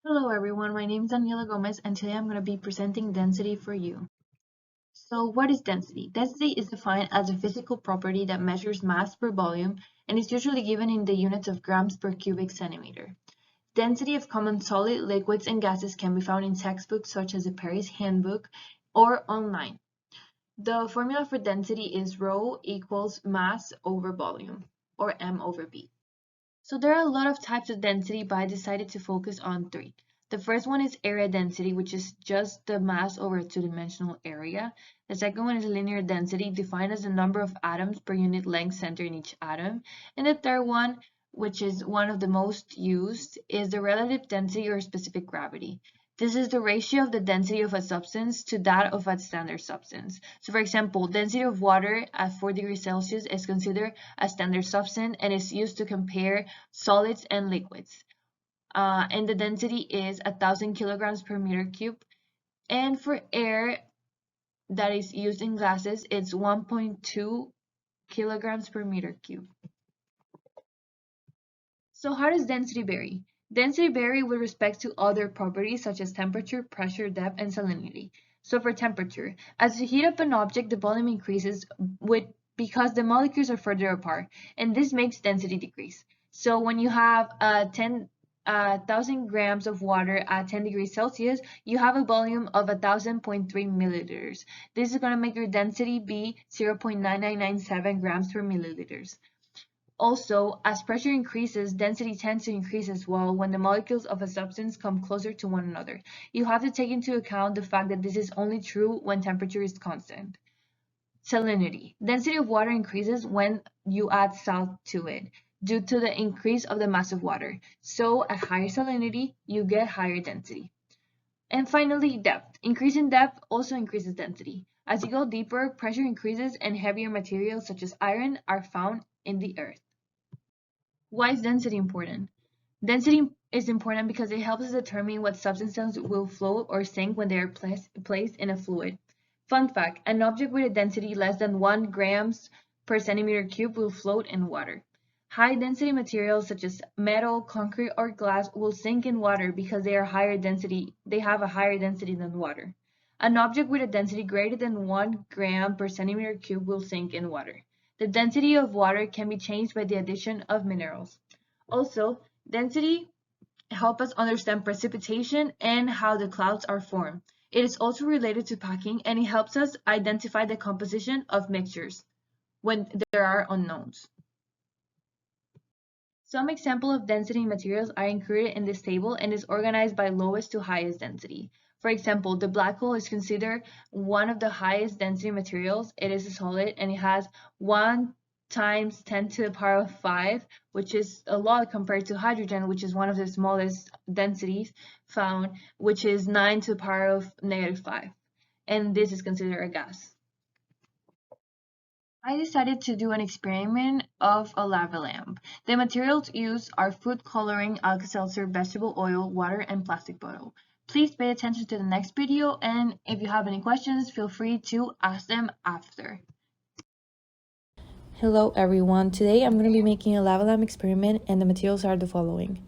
Hello everyone, my name is Daniela Gomez and today I'm going to be presenting density for you. So what is density? Density is defined as a physical property that measures mass per volume and is usually given in the units of grams per cubic centimeter. Density of common solid, liquids, and gases can be found in textbooks such as the Paris Handbook or online. The formula for density is rho equals mass over volume or m over v. So there are a lot of types of density, but I decided to focus on three. The first one is area density, which is just the mass over a two-dimensional area. The second one is linear density, defined as the number of atoms per unit length center in each atom. And the third one, which is one of the most used, is the relative density or specific gravity. This is the ratio of the density of a substance to that of a standard substance. So for example, density of water at 4 degrees Celsius is considered a standard substance and is used to compare solids and liquids. And the density is 1,000 kilograms per meter cube. And for air that is used in glasses, it's 1.2 kilograms per meter cube. So how does density vary? Density vary with respect to other properties such as temperature, pressure, depth, and salinity. So for temperature, as you heat up an object, the volume increases because the molecules are further apart, and this makes density decrease. So when you have 1,000 grams of water at 10 degrees Celsius, you have a volume of 1,000.3 milliliters. This is going to make your density be 0.9997 grams per milliliters. Also, as pressure increases, density tends to increase as well when the molecules of a substance come closer to one another. You have to take into account the fact that this is only true when temperature is constant. Salinity. Density of water increases when you add salt to it due to the increase of the mass of water. So at higher salinity, you get higher density. And finally, depth. Increasing depth also increases density. As you go deeper, pressure increases and heavier materials such as iron are found in the earth. Why is density important? Density is important because it helps us determine what substances will float or sink when they are placed in a fluid. Fun fact, an object with a density less than 1 grams per centimeter cube will float in water. High density materials such as metal, concrete, or glass will sink in water because they have a higher density than water. An object with a density greater than 1 gram per centimeter cube will sink in water. The density of water can be changed by the addition of minerals. Also, density helps us understand precipitation and how the clouds are formed. It is also related to packing and it helps us identify the composition of mixtures when there are unknowns. Some examples of density materials are included in this table and is organized by lowest to highest density. For example, the black hole is considered one of the highest density materials. It is a solid and it has 1 times 10 to the power of 5, which is a lot compared to hydrogen, which is one of the smallest densities found, which is 9 to the power of -5. And this is considered a gas. I decided to do an experiment of a lava lamp. The materials used are food coloring, Alka-Seltzer, vegetable oil, water, and plastic bottle. Please pay attention to the next video, and if you have any questions, feel free to ask them after. Hello everyone, today I'm going to be making a lava lamp experiment and the materials are the following.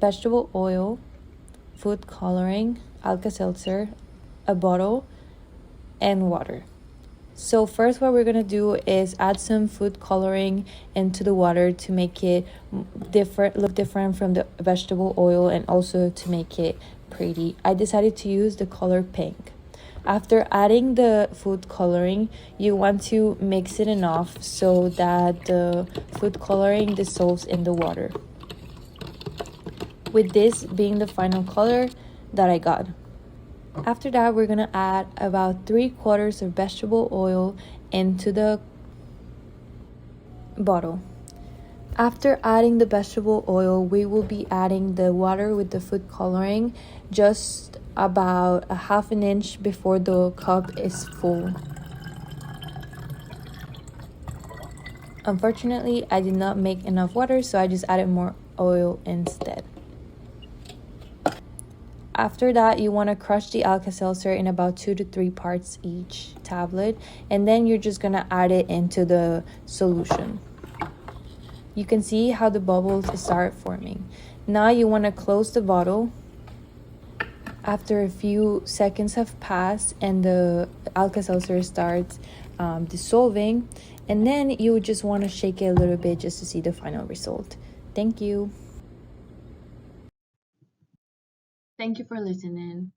Vegetable oil, food coloring, Alka-Seltzer, a bottle, and water. So first what we're going to do is add some food coloring into the water to make it look different from the vegetable oil and also to make it pretty. I decided to use the color pink. After adding the food coloring, you want to mix it enough so that the food coloring dissolves in the water. With this being the final color that I got. After that, we're gonna add about 3/4 of vegetable oil into the bottle. After adding the vegetable oil, we will be adding the water with the food coloring just about a half an inch before the cup is full. Unfortunately, I did not make enough water, so I just added more oil instead. After that, you want to crush the Alka-Seltzer in about 2 to 3 parts each tablet, and then you're just going to add it into the solution. You can see how the bubbles start forming. Now you want to close the bottle after a few seconds have passed and the Alka-Seltzer starts dissolving, and then you just want to shake it a little bit just to see the final result. Thank you. Thank you for listening.